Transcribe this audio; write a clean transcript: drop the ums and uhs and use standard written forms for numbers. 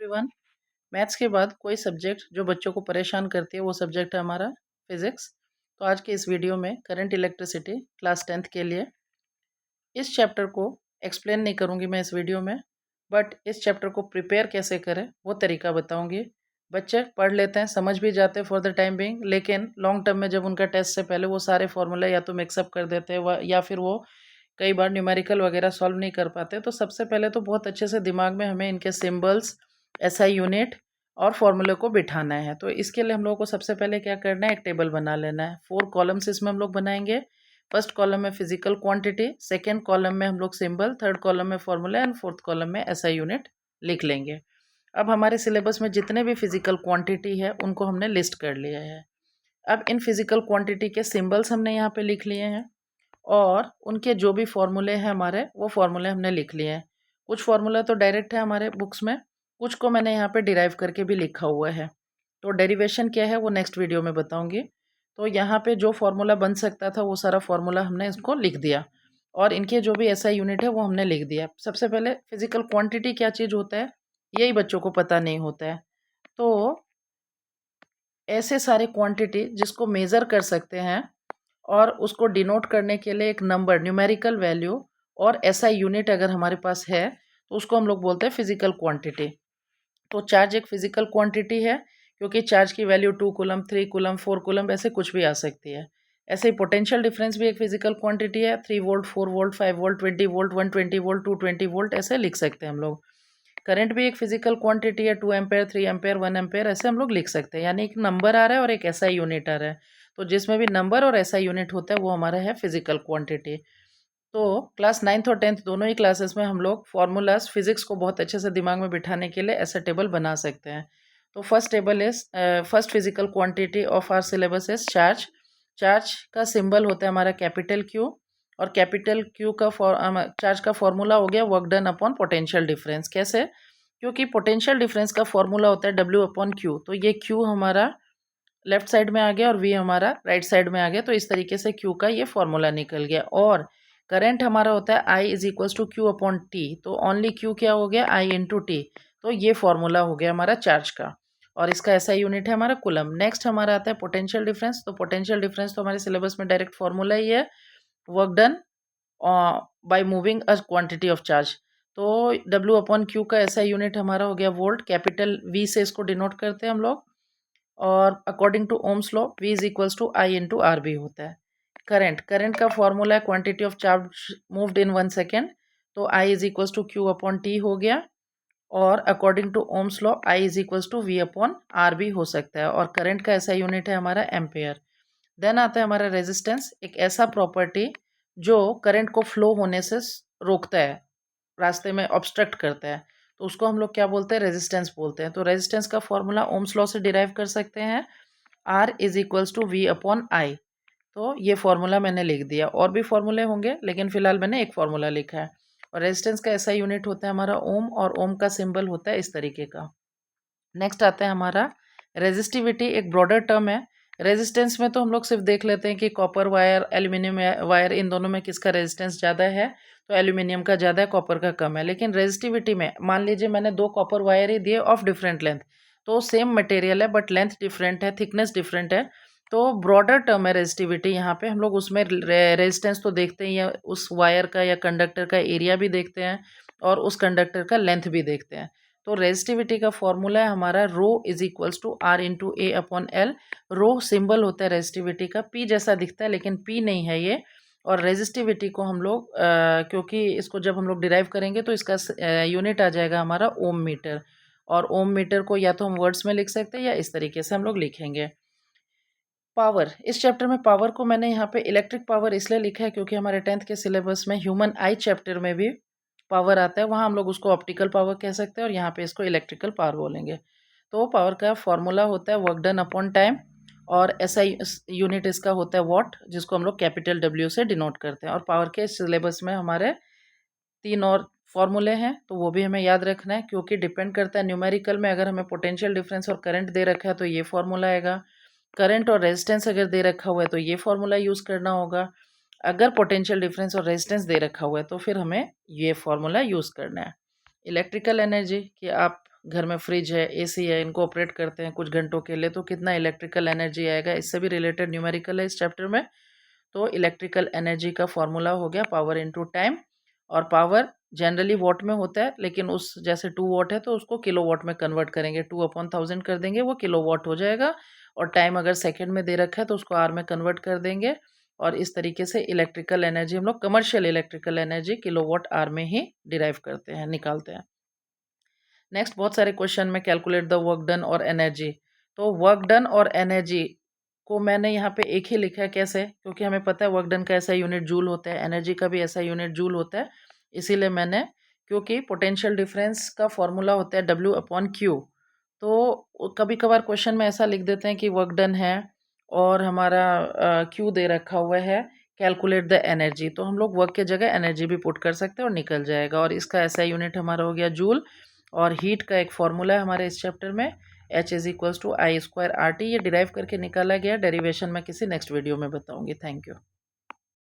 Everyone. Maths के बाद कोई सब्जेक्ट जो बच्चों को परेशान करती है वो सब्जेक्ट है हमारा फिज़िक्स। तो आज के इस वीडियो में करंट इलेक्ट्रिसिटी क्लास 10th के लिए इस चैप्टर को एक्सप्लेन नहीं करूँगी मैं इस वीडियो में, बट इस चैप्टर को प्रिपेयर कैसे करें वो तरीका बताऊँगी। बच्चे पढ़ लेते हैं, समझ भी जाते हैं फॉर द टाइम बिंग, लेकिन लॉन्ग टर्म में जब उनका टेस्ट से पहले वो सारे फॉर्मूला या तो मिक्सअप कर देते हैं या फिर वो कई बार न्यूमेरिकल वगैरह सॉल्व नहीं कर पाते। तो सबसे पहले तो बहुत अच्छे से दिमाग में हमें इनके सिंबल्स, एसआई यूनिट और फॉर्मूले को बिठाना है। तो इसके लिए हम लोगों को सबसे पहले क्या करना है, एक टेबल बना लेना है। 4 कॉलम्स इसमें हम लोग बनाएंगे। फर्स्ट कॉलम में फिजिकल क्वांटिटी, सेकेंड कॉलम में हम लोग सिंबल, थर्ड कॉलम में फॉर्मूला एंड फोर्थ कॉलम में एसआई यूनिट लिख लेंगे। अब हमारे सिलेबस में जितने भी फिजिकल क्वांटिटी है उनको हमने लिस्ट कर लिया है। अब इन फिजिकल क्वांटिटी के सिंबल्स हमने यहाँ पे लिख लिए हैं और उनके जो भी फॉर्मूले हैं हमारे, वो फॉर्मूले हमने लिख लिए हैं। कुछ फॉर्मूला तो डायरेक्ट है हमारे बुक्स में, कुछ को मैंने यहाँ पे डिराइव करके भी लिखा हुआ है। तो डेरिवेशन क्या है वो नेक्स्ट वीडियो में बताऊंगी। तो यहाँ पे जो फॉर्मूला बन सकता था वो सारा फॉर्मूला हमने इसको लिख दिया और इनके जो भी ऐसा यूनिट है वो हमने लिख दिया। सबसे पहले फिजिकल क्वांटिटी क्या चीज़ होता है यही बच्चों को पता नहीं होता है। तो ऐसे सारे क्वांटिटी जिसको मेज़र कर सकते हैं और उसको डिनोट करने के लिए एक नंबर, न्यूमेरिकल वैल्यू और ऐसा यूनिट अगर हमारे पास है तो उसको हम लोग बोलते हैं फिजिकल क्वांटिटी। तो चार्ज एक फिजिकल क्वांटिटी है क्योंकि चार्ज की वैल्यू 2 कूलम, 3 कूलम, 4 कूलम ऐसे कुछ भी आ सकती है। ऐसे ही पोटेंशियल डिफरेंस भी एक फिजिकल क्वांटिटी है। 3 volt, 4 volt, 5 volt, 20 volt, 120 volt, 220 volt ऐसे लिख सकते हैं हम लोग। करंट भी एक फिजिकल क्वांटिटी है। 2 एम्पेयर, 3 एम्पेयर, 1 एम्पेयर ऐसे हम लोग लिख सकते हैं। यानी एक नंबर आ रहा है और एक ऐसा यूनिट आ रहा है। तो जिसमें भी नंबर और ऐसा यूनिट होता है वो हमारा है फिजिकल क्वांटिटी। तो क्लास 9th और 10th दोनों ही क्लासेस में हम लोग फॉर्मूलाज फिजिक्स को बहुत अच्छे से दिमाग में बिठाने के लिए ऐसा टेबल बना सकते हैं। तो first table is first physical quantity of our syllabus is charge. Charge का सिंबल होता है हमारा कैपिटल क्यू और कैपिटल क्यू का चार्ज का फॉर्मूला हो गया work done upon potential difference. कैसे? क्योंकि पोटेंशियल डिफरेंस का फॉर्मूला होता है डब्ल्यू अपॉन क्यू। तो ये क्यू हमारा लेफ्ट साइड में आ गया और वी हमारा राइट साइड में आ गया। तो इस तरीके से क्यू का ये फॉर्मूला निकल गया। और करंट हमारा होता है I is equals to Q upon T. तो ओनली क्यू क्या हो गया, आई इंटू टी। तो ये फॉर्मूला हो गया हमारा चार्ज का और इसका ऐसा यूनिट है हमारा कुलम। नेक्स्ट हमारा आता है पोटेंशियल डिफरेंस। तो पोटेंशियल डिफरेंस तो हमारे सिलेबस में डायरेक्ट फॉर्मूला ही है, work done by moving a quantity of charge. तो डब्ल्यू अपॉन क्यू का ऐसा यूनिट हमारा हो गया वोल्ट। कैपिटल वी से इसको डिनोट करते हैं हम लोग और according to Ohm's law V is equals to I into R बी होता है। करंट, करंट का फॉर्मूला है quantity of charge moved in 1 second. तो I is equals to Q upon T हो गया और according to Ohm's law I is equals to V upon R बी हो सकता है। और करंट का ऐसा यूनिट है हमारा एम्पेयर। देन आता है हमारा रेजिस्टेंस, एक ऐसा प्रॉपर्टी जो करंट को फ्लो होने से रोकता है, रास्ते में ऑब्स्ट्रक्ट करता है। तो उसको हम लोग क्या बोलते हैं, रेजिस्टेंस बोलते हैं। तो रेजिस्टेंस का फॉर्मूला ओम्स लॉ से डिराइव कर सकते हैं, R is equals to V upon I. तो ये फॉर्मूला मैंने लिख दिया। और भी फॉर्मूले होंगे लेकिन फिलहाल मैंने एक फॉर्मूला लिखा है। और रेजिस्टेंस का ऐसा यूनिट होता है हमारा ओम और ओम का सिंबल होता है इस तरीके का। नेक्स्ट आता है हमारा रेजिस्टिविटी, एक ब्रॉडर टर्म है। रेजिस्टेंस में तो हम लोग सिर्फ देख लेते हैं कि कॉपर वायर, एल्यूमिनियम वायर, इन दोनों में किसका रेजिस्टेंस ज़्यादा है। तो एल्यूमिनियम का ज़्यादा है, कॉपर का कम है। लेकिन रेजिस्टिविटी में मान लीजिए मैंने 2 कॉपर वायर ही दिए ऑफ डिफरेंट लेंथ, तो सेम मटेरियल है बट लेंथ डिफरेंट है, थिकनेस डिफरेंट है। तो ब्रॉडर टर्म है रेजिस्टिविटी। यहाँ पे हम लोग उसमें रेजिस्टेंस तो देखते ही हैं, उस वायर का या कंडक्टर का एरिया भी देखते हैं और उस कंडक्टर का लेंथ भी देखते हैं। तो रेजिस्टिविटी का फॉर्मूला है हमारा rho is equals to R into A upon L. Rho symbol होता है रेजिस्टिविटी का, पी जैसा दिखता है लेकिन पी नहीं है ये। और रेजिस्टिविटी को हम लोग क्योंकि इसको जब हम लोग डिराइव करेंगे तो इसका यूनिट आ जाएगा हमारा ओम मीटर। और ओम मीटर को या तो हम वर्ड्स में लिख सकते हैं या इस तरीके से हम लोग लिखेंगे। पावर, इस चैप्टर में पावर को मैंने यहाँ पे इलेक्ट्रिक पावर इसलिए लिखा है क्योंकि हमारे 10th के सिलेबस में ह्यूमन आई चैप्टर में भी पावर आता है। वहाँ हम लोग उसको ऑप्टिकल पावर कह सकते हैं और यहाँ पे इसको इलेक्ट्रिकल पावर बोलेंगे। तो पावर का फॉर्मूला होता है वर्क डन अपॉन टाइम और ऐसा यूनिट इसका होता है वॉट, जिसको हम लोग कैपिटल डब्ल्यू से डिनोट करते हैं। और पावर के सिलेबस में हमारे 3 और फॉर्मूले हैं तो वो भी हमें याद रखना है क्योंकि डिपेंड करता है न्यूमेरिकल में। अगर हमें पोटेंशियल डिफरेंस और करंट दे रखा है तो ये फॉर्मूला आएगा। करंट और रेजिस्टेंस अगर दे रखा हुआ है तो ये फॉर्मूला यूज़ करना होगा। अगर पोटेंशियल डिफरेंस और रेजिस्टेंस दे रखा हुआ है तो फिर हमें ये फॉर्मूला यूज़ करना है। इलेक्ट्रिकल एनर्जी कि आप घर में फ्रिज है, एसी है, इनको ऑपरेट करते हैं कुछ घंटों के लिए, तो कितना इलेक्ट्रिकल एनर्जी आएगा, इससे भी रिलेटेड न्यूमेरिकल है इस चैप्टर में। तो इलेक्ट्रिकल एनर्जी का फॉर्मूला हो गया पावर इनटू टाइम, और पावर जनरली वॉट में होता है, लेकिन उस जैसे 2 वॉट है तो उसको किलोवाट में कन्वर्ट करेंगे, 2/1000 कर देंगे, वो किलोवाट हो जाएगा। और टाइम अगर सेकंड में दे रखा है तो उसको आर में कन्वर्ट कर देंगे, और इस तरीके से इलेक्ट्रिकल एनर्जी हम लोग commercial electrical energy kilowatt hour में ही डिराइव करते हैं, निकालते हैं। नेक्स्ट बहुत सारे क्वेश्चन में कैलकुलेट द वर्क डन और एनर्जी। तो वर्क डन और एनर्जी को मैंने यहाँ पे एक ही लिखा है, कैसे? क्योंकि हमें पता है वर्क डन का ऐसा यूनिट जूल होता है, एनर्जी का भी ऐसा यूनिट जूल होता है, इसीलिए मैंने, क्योंकि पोटेंशियल डिफरेंस का फॉर्मूला होता है W/Q। तो कभी कभार क्वेश्चन में ऐसा लिख देते हैं कि वर्क डन है और हमारा Q दे रखा हुआ है, कैलकुलेट द एनर्जी, तो हम लोग वर्क के जगह एनर्जी भी पुट कर सकते हैं और निकल जाएगा। और इसका ऐसा यूनिट हमारा हो गया जूल। और हीट का एक फॉर्मूला है हमारे इस चैप्टर में, H=I²RT, ये डिराइव करके निकाला गया। डेरिवेशन मैं किसी नेक्स्ट वीडियो में बताऊंगी। Thank you.